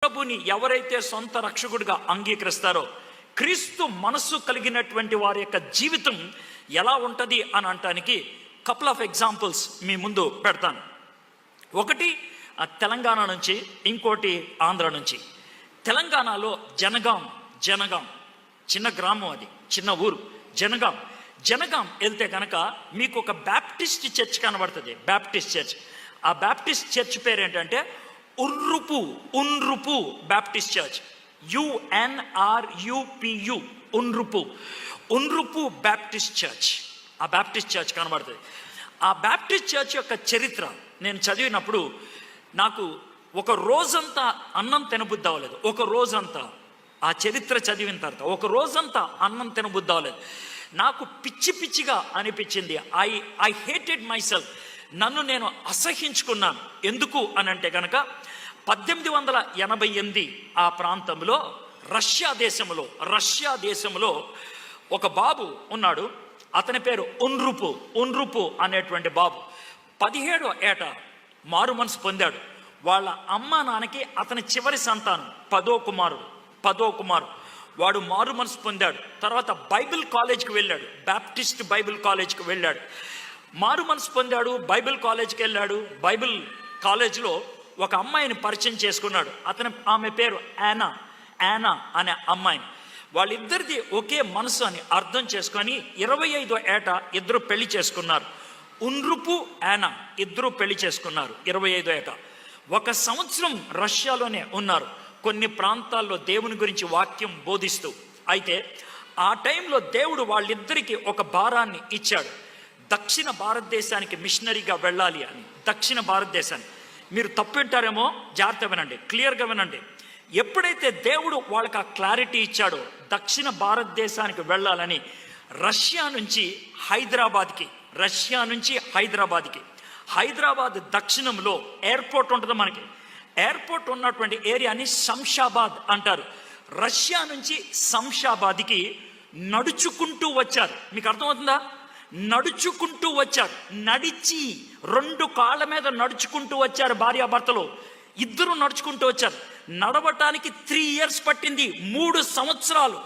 ప్రభుని ఎవరైతే సొంత రక్షకుడిగా అంగీకరిస్తారో, క్రీస్తు మనస్సు కలిగినటువంటి వారి యొక్క జీవితం ఎలా ఉంటుంది అని అనటానికి కపుల్ ఆఫ్ ఎగ్జాంపుల్స్ మీ ముందు పెడతాను. ఒకటి తెలంగాణ నుంచి, ఇంకోటి ఆంధ్ర నుంచి. తెలంగాణలో జనగాం చిన్న గ్రామం, అది చిన్న ఊరు. జనగాం వెళ్తే కనుక మీకు ఒక బ్యాప్టిస్ట్ చర్చ్ కనబడుతుంది, బ్యాప్టిస్ట్ చర్చ్. ఆ బ్యాప్టిస్ట్ చర్చ్ పేరు ఏంటంటే Unrupu Baptist church, UNRUPU, Unrupu Baptist church. ఆ బ్యాప్టిస్ట్ చర్చ్ కనబడుతుంది. ఆ బ్యాప్టిస్ట్ చర్చ్ యొక్క చరిత్ర నేను చదివినప్పుడు నాకు ఒక రోజంతా అన్నం తినబుద్ధి అవ్వలేదు. ఒక రోజంతా ఆ చరిత్ర చదివిన తర్వాత ఒక రోజంతా అన్నం తినబుద్ధి అవ్వలేదు. నాకు పిచ్చిగా అనిపించింది. I hated my self. నన్ను నేను అసహ్యించుకున్నాను. ఎందుకు అని అంటే కనుక 1888 ఆ ప్రాంతంలో రష్యా దేశంలో ఒక బాబు ఉన్నాడు. అతని పేరు ఉన్రుపు అనేటువంటి బాబు 17వ ఏట మారు మనసు పొందాడు. వాళ్ళ అమ్మ నాన్నకి అతని చివరి సంతానం 10వ కుమారుడు. వాడు మారు మనసు పొందాడు. తర్వాత బైబిల్ కాలేజ్కి వెళ్ళాడు, బ్యాప్టిస్ట్ బైబిల్ కాలేజ్కి వెళ్ళాడు. మారు మనసు పొందాడు, బైబిల్ కాలేజ్కి వెళ్ళాడు. బైబిల్ కాలేజ్లో ఒక అమ్మాయిని పరిచయం చేసుకున్నాడు. ఆమె పేరు యానా అనే అమ్మాయిని. వాళ్ళిద్దరిది ఒకే మనసు అని అర్థం చేసుకొని 25వ ఏట ఇద్దరు పెళ్లి చేసుకున్నారు. ఉన్రుపు యానా ఇద్దరు పెళ్లి చేసుకున్నారు 25వ ఏట. 1 సంవత్సరం రష్యాలోనే ఉన్నారు, కొన్ని ప్రాంతాల్లో దేవుని గురించి వాక్యం బోధిస్తూ. అయితే ఆ టైంలో దేవుడు వాళ్ళిద్దరికీ ఒక భారాన్ని ఇచ్చాడు. దక్షిణ భారతదేశానికి మిషనరీగా వెళ్ళాలి అని. దక్షిణ భారతదేశానికి మీరు తప్పు వింటారేమో, జాగ్రత్త వినండి, క్లియర్గా వినండి. ఎప్పుడైతే దేవుడు వాళ్ళకి ఆ క్లారిటీ ఇచ్చాడో దక్షిణ భారతదేశానికి వెళ్ళాలని, రష్యా నుంచి హైదరాబాద్కి హైదరాబాద్ దక్షిణంలో ఎయిర్పోర్ట్ ఉంటుంది మనకి. ఎయిర్పోర్ట్ ఉన్నటువంటి ఏరియాని శంషాబాద్ అంటారు. రష్యా నుంచి శంషాబాద్కి నడుచుకుంటూ వచ్చారు. మీకు అర్థమవుతుందా? నడుచుకుంటూ వచ్చారు. నడిచి 2 కాళ్ళ మీద నడుచుకుంటూ వచ్చారు. భార్యాభర్తలు ఇద్దరు నడుచుకుంటూ వచ్చారు. నడవటానికి 3 years పట్టింది. 3 సంవత్సరాలు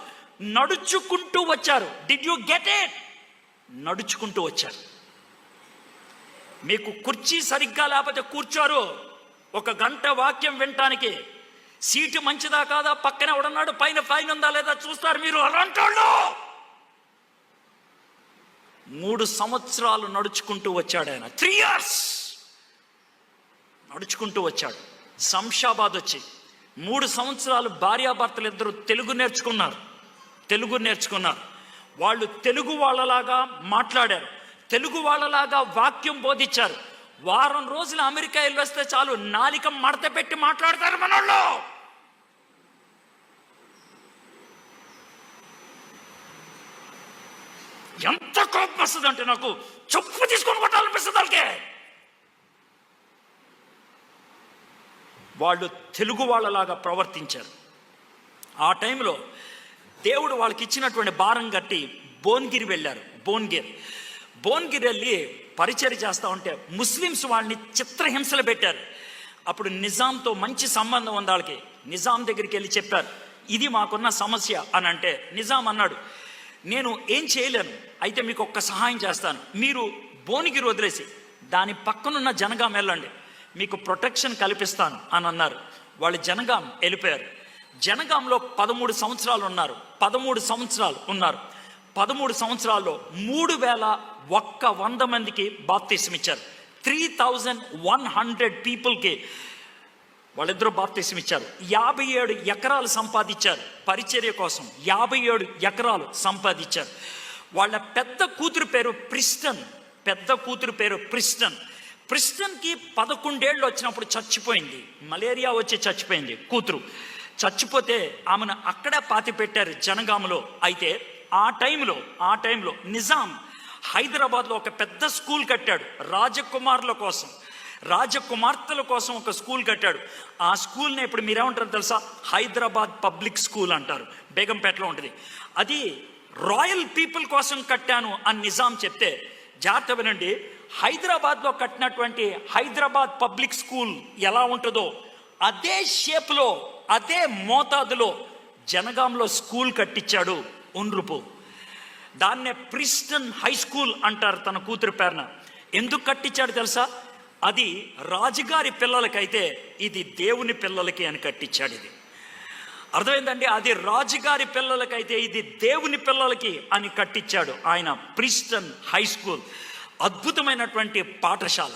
నడుచుకుంటూ వచ్చారు. Did you get it? నడుచుకుంటూ వచ్చారు. మీకు కుర్చీ సరిగ్గా లేకపోతే కూర్చోరు. 1 గంట వాక్యం వినటానికి సీటు మంచిదా కాదా, పక్కనే ఎవడన్నాడు, పైన ఫైన్ ఉందా లేదా చూస్తారు మీరు. అలాంటి 3 సంవత్సరాలు నడుచుకుంటూ వచ్చాడు ఆయన. 3 years నడుచుకుంటూ వచ్చాడు. శంషాబాద్ వచ్చి 3 సంవత్సరాలు భార్యాభర్తలు ఇద్దరు తెలుగు నేర్చుకున్నారు. వాళ్ళు తెలుగు వాళ్ళలాగా మాట్లాడారు, తెలుగు వాళ్ళలాగా వాక్యం బోధించారు. వారం రోజులు అమెరికా వెళ్ళి వస్తే చాలు, నాలిక మడత పెట్టి మాట్లాడతారు మనోళ్ళు. ఎంత కోపం వస్తుంది అంటే నాకు చెప్పు తీసుకొని కొట్టాలనిపిస్తుంది వాళ్ళకి. వాళ్ళు తెలుగు వాళ్ళలాగా ప్రవర్తించారు. ఆ టైంలో దేవుడు వాళ్ళకి ఇచ్చినటువంటి భారం కట్టి భువనగిరి వెళ్ళారు. భువనగిరి వెళ్ళి పరిచర్య చేస్తూ ఉంటే ముస్లిమ్స్ వాళ్ళని చిత్రహింసలు పెట్టారు. అప్పుడు నిజాంతో మంచి సంబంధం ఉంది వాళ్ళకి. నిజాం దగ్గరికి వెళ్ళి చెప్పారు, ఇది మాకున్న సమస్య అని. అంటే నిజాం అన్నాడు, నేను ఏం చేయలేను, అయితే మీకు ఒక్క సహాయం చేస్తాను. మీరు భువనగిరి వదిలేసి దాని పక్కనున్న జనగాం వెళ్ళండి, మీకు ప్రొటెక్షన్ కల్పిస్తాను అని అన్నారు. వాళ్ళు జనగాం వెళ్ళిపోయారు. జనగాంలో 13 సంవత్సరాలు ఉన్నారు. 13 సంవత్సరాల్లో 3100 మందికి బాప్తిసం ఇచ్చారు. 3100 పీపుల్కి వాళ్ళిద్దరూ బాప్తిసం ఇచ్చారు. 57 ఎకరాలు సంపాదించారు పరిచర్య కోసం. 57 ఎకరాలు సంపాదించారు. వాళ్ళ పెద్ద కూతురు పేరు ప్రిస్టన్. ప్రిస్టన్కి 11 ఏళ్ళు వచ్చినప్పుడు చచ్చిపోయింది. మలేరియా వచ్చి చచ్చిపోయింది కూతురు. చచ్చిపోతే ఆమెను అక్కడే పాతి పెట్టారు జనగాంలో. అయితే ఆ టైంలో నిజాం హైదరాబాద్లో ఒక పెద్ద స్కూల్ కట్టాడు. రాజకుమార్తెల కోసం ఒక స్కూల్ కట్టాడు. ఆ స్కూల్ని ఇప్పుడు మీరేమంటారు తెలుసా? హైదరాబాద్ పబ్లిక్ స్కూల్ అంటారు. బేగంపేటలో ఉంటుంది. అది రాయల్ పీపుల్ కోసం కట్టాను అని నిజాం చెప్తే, జాగ్రత్త వినండి, హైదరాబాద్లో కట్టినటువంటి హైదరాబాద్ పబ్లిక్ స్కూల్ ఎలా ఉంటుందో అదే షేప్లో అదే మోతాదులో జనగాంలో స్కూల్ కట్టించాడు ఉన్రుపు. దాన్నే ప్రిస్టన్ హై స్కూల్ అంటారు తన కూతురు పేరున. ఎందుకు కట్టించాడు తెలుసా? అది రాజుగారి పిల్లలకైతే ఇది దేవుని పిల్లలకి అని కట్టించాడు. ఇది అర్థమైందండి. అది రాజుగారి పిల్లలకైతే ఇది దేవుని పిల్లలకి అని కట్టించాడు ఆయన ప్రిస్టన్ హై స్కూల్. అద్భుతమైనటువంటి పాఠశాల.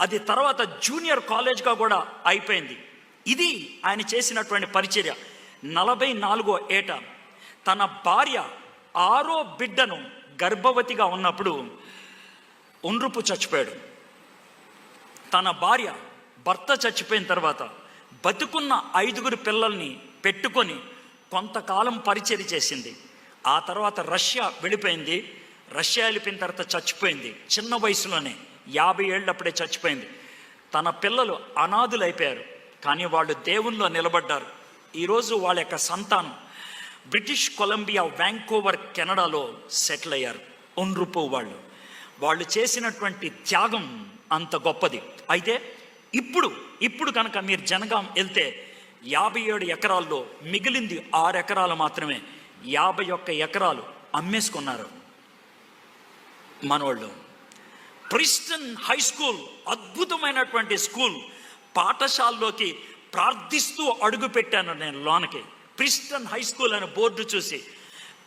అది తర్వాత జూనియర్ కాలేజ్గా కూడా అయిపోయింది. ఇది ఆయన చేసినటువంటి పరిచర్య. 44వ ఏట తన భార్య 6వ బిడ్డను గర్భవతిగా ఉన్నప్పుడు ఉన్రుపు చచ్చిపోయాడు. తన భార్య భర్త చచ్చిపోయిన తర్వాత బతుకున్న 5 పిల్లల్ని పెట్టుకొని కొంతకాలం పరిచర్య చేసింది. ఆ తర్వాత రష్యా వెళ్ళిపోయింది. రష్యా వెళ్ళిపోయిన తర్వాత చచ్చిపోయింది. చిన్న వయసులోనే 50 ఏళ్ళప్పుడే చచ్చిపోయింది. తన పిల్లలు అనాథులైపోయారు, కానీ వాళ్ళు దేవునిలో నిలబడ్డారు. ఈరోజు వాళ్ళ యొక్క సంతానం బ్రిటిష్ కొలంబియా వ్యాంకోవర్ కెనడాలో సెటిల్ అయ్యారు. ఉన్రుపు వాళ్ళు చేసినటువంటి త్యాగం అంత గొప్పది. అయితే ఇప్పుడు కనుక మీరు జనగాం వెళ్తే 57 ఎకరాల్లో మిగిలింది 6 ఎకరాలు మాత్రమే. 51 ఎకరాలు అమ్మేసుకున్నారు మనోళ్ళు. ప్రిస్టన్ హై స్కూల్ అద్భుతమైనటువంటి స్కూల్. పాఠశాలలోకి ప్రార్థిస్తూ అడుగు పెట్టాను నేను లోనకి. ప్రిస్టన్ హై స్కూల్ అనే బోర్డు చూసి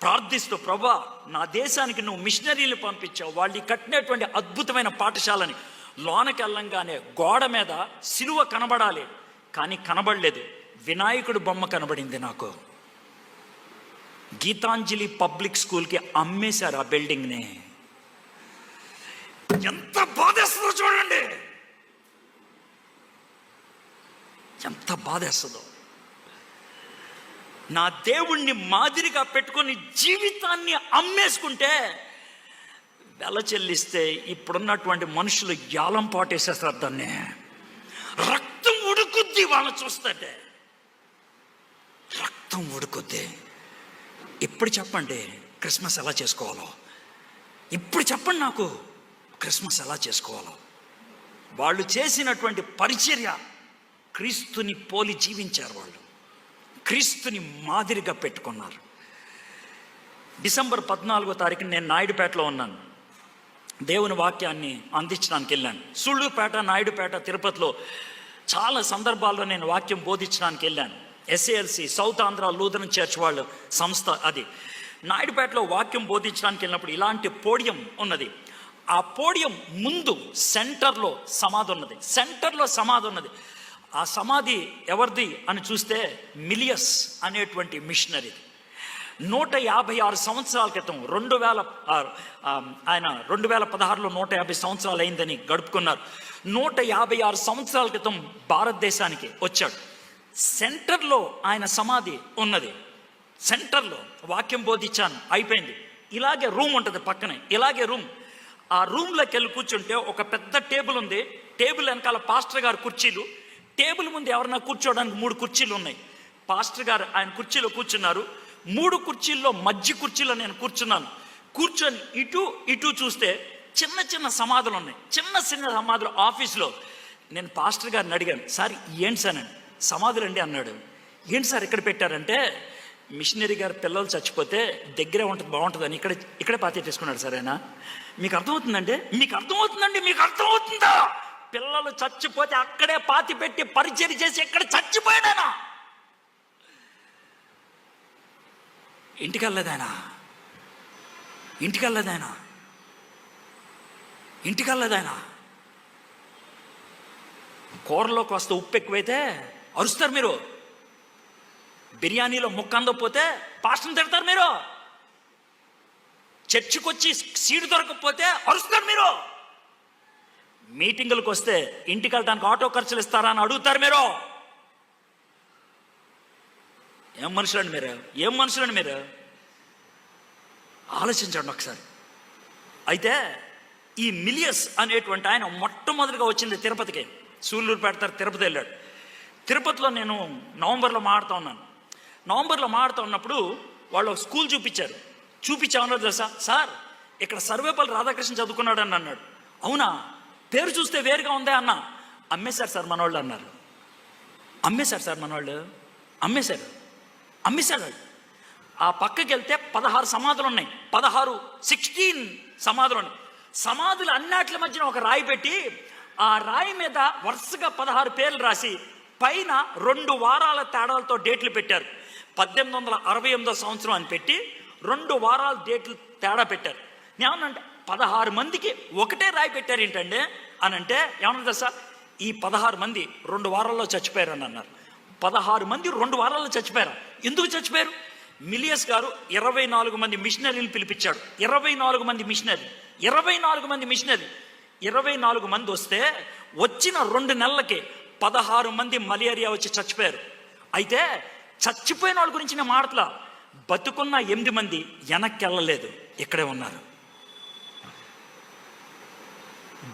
ప్రార్థిస్తూ, ప్రభా నా దేశానికి నువ్వు మిషనరీలు పంపించావు, వాళ్ళు కట్టినటువంటి అద్భుతమైన పాఠశాలని. లోనకి వెళ్ళంగానే గోడ మీద సిలువ కనబడాలి, కానీ కనబడలేదు. వినాయకుడు బొమ్మ కనబడింది నాకు. గీతాంజలి పబ్లిక్ స్కూల్కి అమ్మేశారు ఆ బిల్డింగ్ని. ఎంత బాధేస్తుందో చూడండి, ఎంత బాధేస్తుందో. నా దేవుణ్ణి మాదిరిగా పెట్టుకొని జీవితాన్ని అమ్మేసుకుంటే వెల చెల్లిస్తే ఇప్పుడున్నటువంటి మనుషులు యాలం పాటేసేస్తారు. దాన్ని రక్తం ఉడుకుద్ది వాళ్ళని చూస్తుంటే, రక్తం ఉడుకుద్ది. ఇప్పుడు చెప్పండి క్రిస్మస్ ఎలా చేసుకోవాలో, ఇప్పుడు చెప్పండి నాకు క్రిస్మస్ ఎలా చేసుకోవాలో. వాళ్ళు చేసినటువంటి పరిచర్య క్రీస్తుని పోలి జీవించారు. వాళ్ళు క్రీస్తుని మాదిరిగా పెట్టుకున్నారు. డిసెంబర్ 14వ తారీఖున నేను నాయుడుపేటలో ఉన్నాను. దేవుని వాక్యాన్ని అందించడానికి వెళ్ళాను. సూళ్ళూరుపేట, నాయుడుపేట, తిరుపతిలో చాలా సందర్భాల్లో నేను వాక్యం బోధించడానికి వెళ్ళాను. SALC south Andhra Lutheran church వాళ్ళ సంస్థ అది. నాయుడుపేటలో వాక్యం బోధించడానికి వెళ్ళినప్పుడు ఇలాంటి పోడియం ఉన్నది. ఆ పోడియం ముందు సెంటర్లో సమాధి ఉన్నది. ఆ సమాధి ఎవరిది అని చూస్తే మిలియస్ అనేటువంటి మిషనరీ. 156 సంవత్సరాల క్రితం 2000 ఆయన 2016లో 150 సంవత్సరాలు అయిందని గడుపుకున్నారు. 156 సంవత్సరాల క్రితం భారతదేశానికి వచ్చాడు. సెంటర్లో ఆయన సమాధి ఉన్నది. సెంటర్లో వాక్యం బోధించాను, అయిపోయింది. ఇలాగే రూమ్ ఉంటుంది పక్కనే, ఇలాగే రూమ్. ఆ రూమ్లోకి వెళ్ళి కూర్చుంటే ఒక పెద్ద టేబుల్ ఉంది. టేబుల్ వెనకాల పాస్టర్ గారు కుర్చీలు. టేబుల్ ముందు ఎవరన్నా కూర్చోవడానికి 3 కుర్చీలు ఉన్నాయి. పాస్టర్ గారు ఆయన కుర్చీలో కూర్చున్నారు. 3 కుర్చీల్లో మధ్య కుర్చీలో నేను కూర్చున్నాను. కూర్చొని ఇటు చూస్తే చిన్న చిన్న సమాధులు ఉన్నాయి. చిన్న సమాధులు. ఆఫీస్లో నేను పాస్టర్ గారిని అడిగాను, సార్ ఏంటి సార్ అని. సమాధులు అండి అన్నాడు. ఏంటి సార్ ఇక్కడ పెట్టారంటే, మిషనరీ గారు పిల్లలు చచ్చిపోతే దగ్గరే ఉంటుంది, బాగుంటుందని ఇక్కడే పాతి తీసుకున్నాడు సార్ ఆయన. మీకు అర్థమవుతుందండి? మీకు అర్థమవుతుందా? పిల్లలు చచ్చిపోతే అక్కడే పాతి పెట్టి పరిచర్య చేసి ఎక్కడ చచ్చిపోయాడైనా. ఇంటికెళ్ళలేదాయన. కూరలోకి వస్తే ఉప్పు ఎక్కువైతే అరుస్తారు మీరు. బిర్యానీలో ముక్క అందకపోతే పాస్టర్ని తిడతారు మీరు. చర్చికి వచ్చి సీటు దొరకకపోతే అరుస్తారు మీరు. మీటింగులకు వస్తే ఇంటికి వెళ్ళడానికి ఆటో ఖర్చులు ఇస్తారా అని అడుగుతారు మీరు. ఏం మనుషులండి మీరు? ఆలోచించండి ఒకసారి. అయితే ఈ మిలియస్ అనేటువంటి ఆయన మొట్టమొదటిగా వచ్చింది తిరుపతికి. సూళ్ళూరుపేట తిరుపతి వెళ్ళాడు. తిరుపతిలో నేను నవంబర్లో మాట్లాడుతూ ఉన్నప్పుడు వాళ్ళు ఒక స్కూల్ చూపించామన్నారు తెలుసా. సార్ ఇక్కడ సర్వేపల్లి రాధాకృష్ణ చదువుకున్నాడు అని అన్నాడు. అవునా, పేరు చూస్తే వేరుగా ఉందే అన్న. అమ్మేశారు సార్ మనవాళ్ళు అన్నారు. అమ్మేశాడు. ఆ పక్కకి వెళ్తే 16 సమాధులు ఉన్నాయి. 16 సమాధులు ఉన్నాయి. సమాధులు అన్నిటి మధ్యన ఒక రాయి పెట్టి ఆ రాయి మీద వరుసగా 16 పేర్లు రాసి పైన 2 వారాల తేడాలతో డేట్లు పెట్టారు. 1868 సంవత్సరం అని పెట్టి 2 వారాల డేట్లు తేడా పెట్టారు. ఏమన్నంటే 16 మందికి ఒకటే రాయి పెట్టారు ఏంటంటే అని అంటే ఏమన్నా సార్, ఈ 16 మంది 2 వారాల్లో చచ్చిపోయారు అని అన్నారు. 16 మంది 2 వారాల్లో చచ్చిపోయారు. ఎందుకు చచ్చిపోయారు? మిలియస్ గారు 24 మంది మిషనరీలు పిలిపించాడు. 24 మంది మిషనరీ 24 మంది వస్తే వచ్చిన 2 నెలలకి 16 మంది మలేరియా వచ్చి చచ్చిపోయారు. అయితే చచ్చిపోయిన వాళ్ళ గురించి నేను మాటలా, బతుకున్న 8 మంది వెనక్కి వెళ్ళలేదు, ఇక్కడే ఉన్నారు.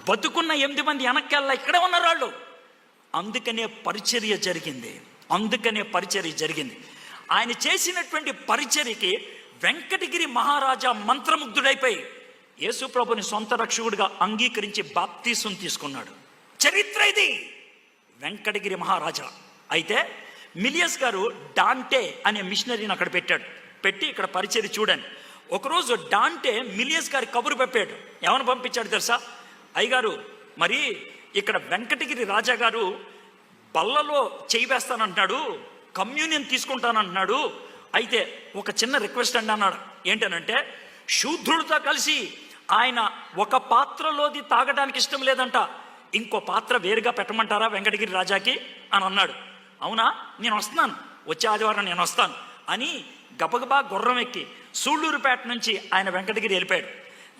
బతుకున్న 8 మంది వెనక్కి వెళ్ళ ఇక్కడే ఉన్నారు వాళ్ళు. అందుకనే పరిచర్య జరిగింది. ఆయన చేసినటువంటి పరిచర్యకి వెంకటగిరి మహారాజా మంత్రముగ్ధుడైపోయి యేసు ప్రభుని సొంత రక్షకుడిగా అంగీకరించి బాప్తీసం తీసుకున్నాడు. చరిత్ర ఇది, వెంకటగిరి మహారాజా. అయితే మిలియస్ గారు డాంటే అనే మిషనరీని అక్కడ పెట్టి ఇక్కడ పరిచర్య చూడండి. ఒకరోజు డాంటే మిలియస్ గారి కబురు పంపాడు. ఏమని పంపించాడు తెలుసా? అయ్యగారు, మరి ఇక్కడ వెంకటగిరి రాజా గారు బల్లలో చేయి వేస్తానంటున్నాడు, కమ్యూనియన్ తీసుకుంటానంటున్నాడు. అయితే ఒక చిన్న రిక్వెస్ట్ అండి అన్నాడు. ఏంటనంటే శూద్రుడితో కలిసి ఆయన ఒక పాత్రలోది తాగడానికి ఇష్టం లేదంట, ఇంకో పాత్ర వేరుగా పెట్టమంటారా వెంకటగిరి రాజాకి అని అన్నాడు. అవునా, నేను వస్తున్నాను, వచ్చే ఆదివారం నేను వస్తాను అని గబగబా గుర్రం ఎక్కి సూళ్ళూరుపేట నుంచి ఆయన వెంకటగిరి వెళ్ళిపోయాడు.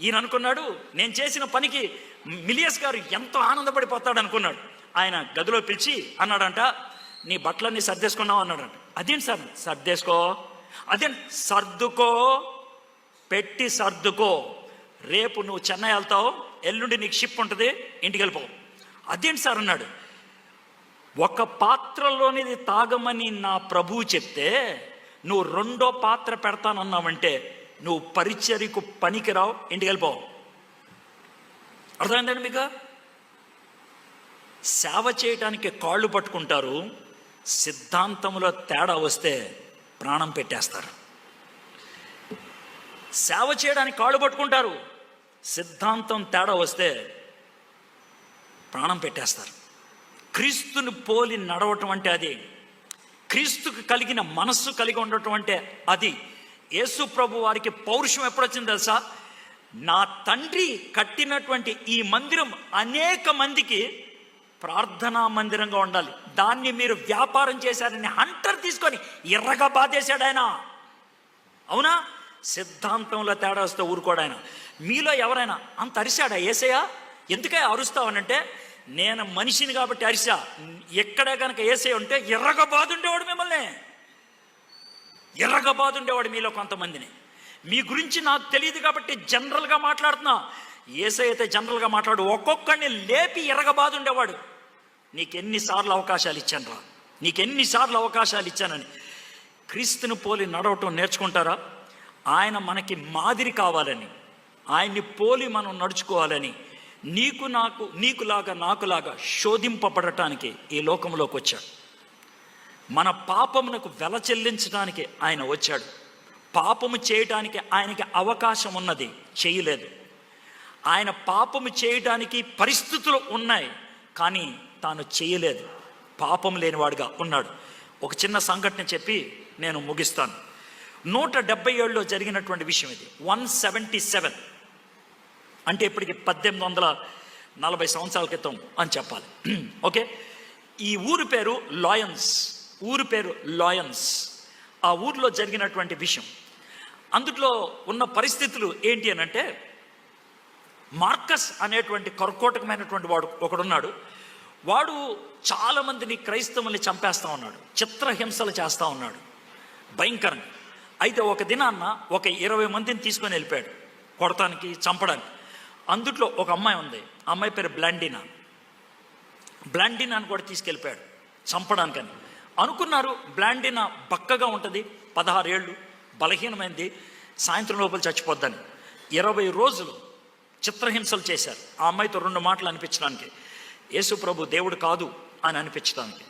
ఈయన అనుకున్నాడు నేను చేసిన పనికి మిలియస్ గారు ఎంతో ఆనందపడిపోతాడు అనుకున్నాడు. ఆయన గదిలో పిలిచి అన్నాడంట, నీ బట్టలన్నీ సర్దేసుకున్నావు అన్నాడంట. అదేంటి సార్? సర్దేసుకో, సర్దుకో, పెట్టి సర్దుకో, రేపు నువ్వు చెన్నై వెళ్తావు, ఎల్లుండి నీకు షిప్ ఉంటుంది, ఇంటికి వెళ్ళిపోవు. అదేంటి సార్ అన్నాడు. ఒక పాత్రలోనిది తాగమని నా ప్రభువు చెప్తే నువ్వు 2వ పాత్ర పెడతానన్నావంటే నువ్వు పరిచర్యకు పనికిరావు, ఇంటికి వెళ్ళిపోవు. అర్థమైందండి మీకు? సేవ చేయటానికి కాళ్ళు పట్టుకుంటారు, సిద్ధాంతంలో తేడా వస్తే ప్రాణం పెట్టేస్తారు. సేవ చేయడానికి కాళ్ళు పట్టుకుంటారు, సిద్ధాంతం తేడా వస్తే ప్రాణం పెట్టేస్తారు. క్రీస్తుని పోలి నడవటం అంటే అది, క్రీస్తుకు కలిగిన మనస్సు కలిగి ఉండటం అంటే అది. యేసు ప్రభు వారికి పౌరుషం ఎప్పుడొచ్చింది తెలుసా? నా తండ్రి కట్టినటువంటి ఈ మందిరం అనేక మందికి ప్రార్థనా మందిరంగా ఉండాలి, దాన్ని మీరు వ్యాపారం చేశారని హంటర్ తీసుకొని ఎర్రగా బాధేశాడు ఆయన. అవునా? సిద్ధాంతంలో తేడా వస్తే ఊరుకోడు ఆయన. మీలో ఎవరైనా అంత అరిశాడా? యేసయ్య ఎందుకే అరుస్తావనంటే, నేను మనిషిని కాబట్టి అరిసా. ఎక్కడే కనుక యేసయ్య ఉంటే ఎర్రగా బాధ ఉండేవాడు, మిమ్మల్ని ఎర్రగా బాధ ఉండేవాడు మీలో కొంతమందిని. మీ గురించి నాకు తెలియదు కాబట్టి జనరల్గా మాట్లాడుతున్నా. యేసయ్య అయితే జనరల్గా మాట్లాడు, ఒక్కొక్కడిని లేపి ఎర్రగా బాధ ఉండేవాడు. నీకెన్నిసార్లు అవకాశాలు ఇచ్చానని. క్రీస్తుని పోలి నడవటం నేర్చుకుంటారా? ఆయన మనకి మాదిరి కావాలని, ఆయన్ని పోలి మనం నడుచుకోవాలని, నాకులాగా శోధింపబడటానికి ఈ లోకంలోకి వచ్చాడు. మన పాపమునకు వెల చెల్లించడానికి ఆయన వచ్చాడు. పాపము చేయటానికి ఆయనకి అవకాశం ఉన్నది, చేయలేదు. ఆయన పాపము చేయడానికి పరిస్థితులు ఉన్నాయి, కానీ తాను చేయలేదు. పాపం లేనివాడుగా ఉన్నాడు. ఒక చిన్న సంఘటన చెప్పి నేను ముగిస్తాను. 177లో జరిగినటువంటి విషయం ఇది. 177 అంటే ఇప్పటికి 1840 సంవత్సరాల క్రితం అని చెప్పాలి. ఓకే, ఈ ఊరి పేరు లాయన్స్. ఆ ఊరిలో జరిగినటువంటి విషయం, అందులో ఉన్న పరిస్థితులు ఏంటి అని అంటే, మార్కస్ అనేటువంటి కర్కోటకమైనటువంటి వాడు ఒకడున్నాడు. వాడు చాలామందిని క్రైస్తవుల్ని చంపేస్తూ ఉన్నాడు, చిత్రహింసలు చేస్తూ ఉన్నాడు భయంకరంగా. అయితే ఒక దినాన్న ఒక 20 మందిని తీసుకొని వెళ్ళిపోయాడు కొడటానికి, చంపడానికి. అందుట్లో ఒక అమ్మాయి ఉంది, అమ్మాయి పేరు బ్లాండినా అని కూడా తీసుకెళ్ళిపోయాడు చంపడానికని. అనుకున్నారు బ్లాండినా బక్కగా ఉంటుంది, 16 ఏళ్ళు, బలహీనమైంది, సాయంత్రం లోపల చచ్చిపోద్దని. 20 రోజులు చిత్రహింసలు చేశారు ఆ అమ్మాయితో 2 మాటలు అనిపించడానికి. యేసు ప్రభు దేవుడు కాదు అని అనిపించడానికి.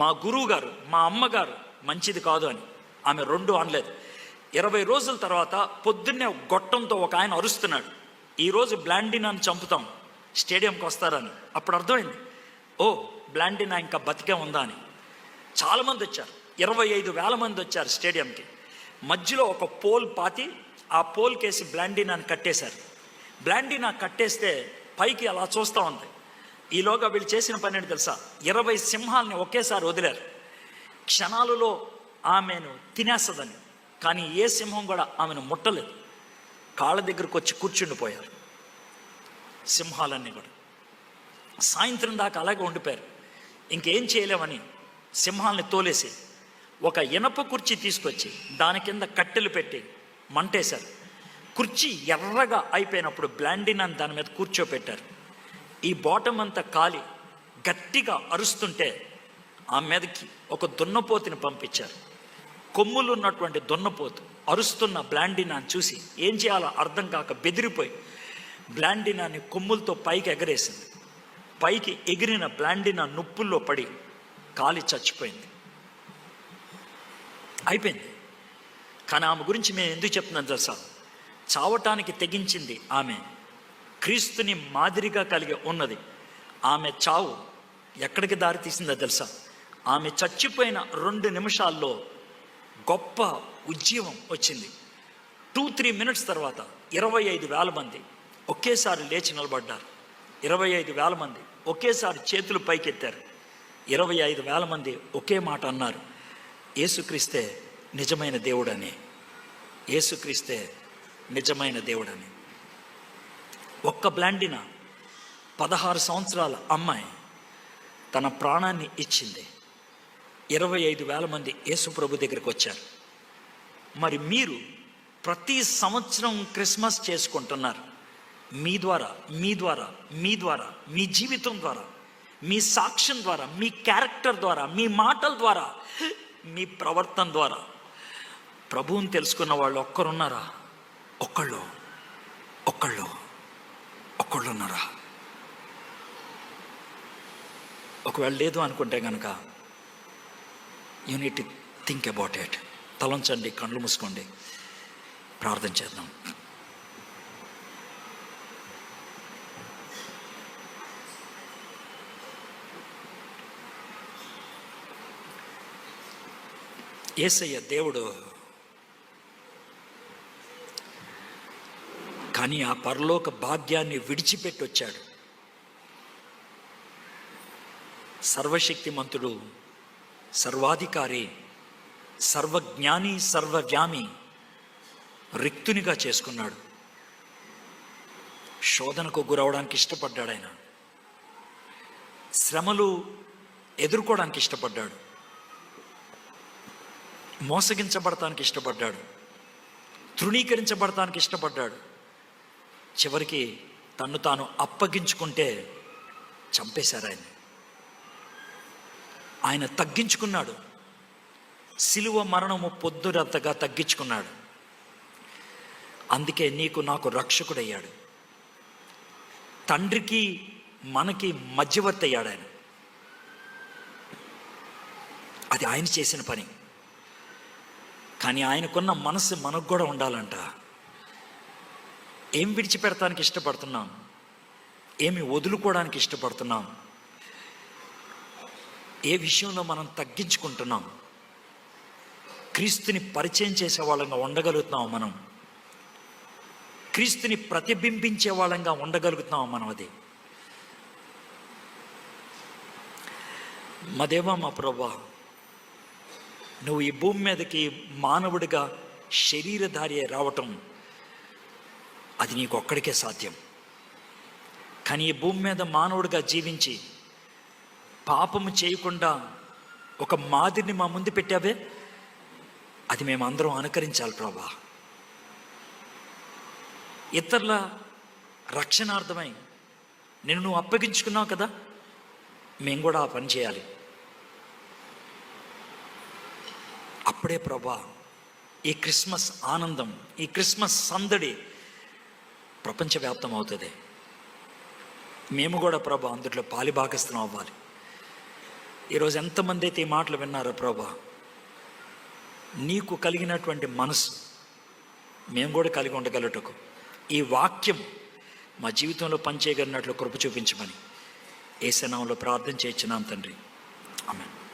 మా గురువు గారు, మా అమ్మగారు మంచిది కాదు అని. ఆమె 2 అనలేదు. 20 రోజుల తర్వాత పొద్దున్నే గొట్టంతో ఒక ఆయన అరుస్తున్నాడు, ఈరోజు బ్లాండినాని చంపుతాం, స్టేడియంకి వస్తారని. అప్పుడు అర్థమైంది, ఓ బ్లాండినా ఇంకా బతికే ఉందా అని. చాలామంది వచ్చారు, 25,000 మంది వచ్చారు స్టేడియంకి. మధ్యలో ఒక పోల్ పాతి ఆ పోల్ కేసి బ్లాండినాని కట్టేశారు. బ్లాండినా కట్టేస్తే పైకి అలా చూస్తూ ఉంది. ఈలోగా వీళ్ళు చేసిన పని ఏంటి తెలుసా? 20 సింహాలని ఒకేసారి వదిలారు. క్షణాలలో ఆమెను తినేస్తుందని. కానీ ఏ సింహం కూడా ఆమెను ముట్టలేదు. కాళ్ళ దగ్గరకు వచ్చి కూర్చుండిపోయారు సింహాలన్నీ కూడా. సాయంత్రం దాకా అలాగే ఉండిపోయారు. ఇంకేం చేయలేమని సింహాలని తోలేసి ఒక ఇనప కుర్చీ తీసుకొచ్చి దాని కింద కట్టెలు పెట్టి మంటేశారు. కుర్చీ ఎర్రగా అయిపోయినప్పుడు బ్లాండినాని దాని మీద కూర్చోపెట్టారు. ఈ బాటం అంతా కాలి గట్టిగా అరుస్తుంటే ఆ మీదకి ఒక దున్నపోతుని పంపించారు. కొమ్ములు ఉన్నటువంటి దున్నపోతు అరుస్తున్న బ్లాండినాని చూసి ఏం చేయాలో అర్థం కాక బెదిరిపోయి బ్లాండినాని కొమ్ములతో పైకి ఎగరేసింది. పైకి ఎగిరిన బ్లాండినా నొప్పుల్లో పడి కాలి చచ్చిపోయింది. అయిపోయింది. కానీ ఆమె గురించి మేము ఎందుకు చెప్తున్నాం తెలుసా? చావటానికి తెగించింది ఆమె. క్రీస్తుని మాదిరిగా కలిగి ఉన్నది. ఆమె చావు ఎక్కడికి దారి తీసిందో తెలుసా? ఆమె చచ్చిపోయిన 2 నిమిషాల్లో గొప్ప ఉజ్జీవం వచ్చింది. 2-3 మినిట్స్ తర్వాత 25,000 మంది ఒకేసారి లేచి నిలబడ్డారు. 25,000 మంది ఒకేసారి చేతులు పైకెత్తారు. 25,000 మంది ఒకే మాట అన్నారు, యేసుక్రీస్తే నిజమైన దేవుడని, యేసుక్రీస్తే నిజమైన దేవుడని. ఒక్క బ్లాండినా 16 సంవత్సరాల అమ్మాయి తన ప్రాణాన్ని ఇచ్చింది. 25,000 మంది యేసు ప్రభు దగ్గరికి వచ్చారు. మరి మీరు ప్రతి సంవత్సరం క్రిస్మస్ చేసుకుంటున్నారు. మీ ద్వారా మీ ద్వారా మీ ద్వారా మీ జీవితం ద్వారా మీ సాక్ష్యం ద్వారా మీ క్యారెక్టర్ ద్వారా మీ మాటల ద్వారా మీ ప్రవర్తన ద్వారా ప్రభువుని తెలుసుకున్న వాళ్ళు ఒక్కరున్నారా? ఒక్కళ్ళు ఉన్నారా? ఒకవేళ లేదు అనుకుంటే కనుక you need to think about it. తలంచండి, కళ్ళు మూసుకోండి, ప్రార్థన చేద్దాం. యేసయ్య దేవుడు, కానీ ఆ పరలోక భాగ్యాన్ని విడిచిపెట్టి వచ్చాడు. సర్వశక్తిమంతుడు, సర్వాధికారి, సర్వజ్ఞాని, సర్వవ్యామి రిక్తునిగా చేసుకున్నాడు. శోధనకు గురవడానికి ఇష్టపడ్డాడు. ఆయన శ్రమలు ఎదుర్కోవడానికి ఇష్టపడ్డాడు. మోసగించబడటానికి ఇష్టపడ్డాడు. తృణీకరించబడటానికి ఇష్టపడ్డాడు. చివరికి తన్ను తాను అప్పగించుకుంటే చంపేశారు ఆయన. ఆయన తగ్గించుకున్నాడు. సిలువ మరణము పొద్దురంతగా తగ్గించుకున్నాడు. అందుకే నీకు నాకు రక్షకుడయ్యాడు. తండ్రికి మనకి మధ్యవర్తి అయ్యాడు ఆయన. అది ఆయన చేసిన పని. కానీ ఆయనకున్న మనసు మనకు కూడా ఉండాలంట. ఏం విడిచిపెడటానికి ఇష్టపడుతున్నాం? ఏమి వదులుకోవడానికి ఇష్టపడుతున్నాం? ఏ విషయంలో మనం తగ్గించుకుంటున్నాం? క్రీస్తుని పరిచయం చేసే వాళ్ళంగా ఉండగలుగుతున్నాం మనం? క్రీస్తుని ప్రతిబింబించే వాళ్ళంగా ఉండగలుగుతున్నాం మనం? అది మా దేవా, మా ప్రభువా, నువ్వు ఈ భూమి మీదకి మానవుడిగా శరీరధారి రావటం అది నీకు ఒక్కడికే సాధ్యం. కానీ ఈ భూమి మీద మానవుడిగా జీవించి పాపము చేయకుండా ఒక మాదిరిని మా ముందు పెట్టావే, అది మేమందరం అనుకరించాలి ప్రభా. ఇతరుల రక్షణార్థమై నిన్ను నువ్వు అప్పగించుకున్నావు కదా, మేము కూడా ఆ పని చేయాలి. అప్పుడే ప్రభా ఈ క్రిస్మస్ ఆనందం, ఈ క్రిస్మస్ సందడి ప్రపంచవ్యాప్తం అవుతుంది. మేము కూడా ప్రభా అందులో పాలిభాగస్థం అవ్వాలి. ఈరోజు ఎంతమంది అయితే ఈ మాటలు విన్నారో ప్రభా, నీకు కలిగినటువంటి మనసు మేము కూడా కలిగి ఉండగలటకు ఈ వాక్యం మా జీవితంలో పనిచేయగలిగినట్లు కృప చూపించమని యేసు నామములో ప్రార్థన చేయించున్నాం తండ్రి. ఆమేన్.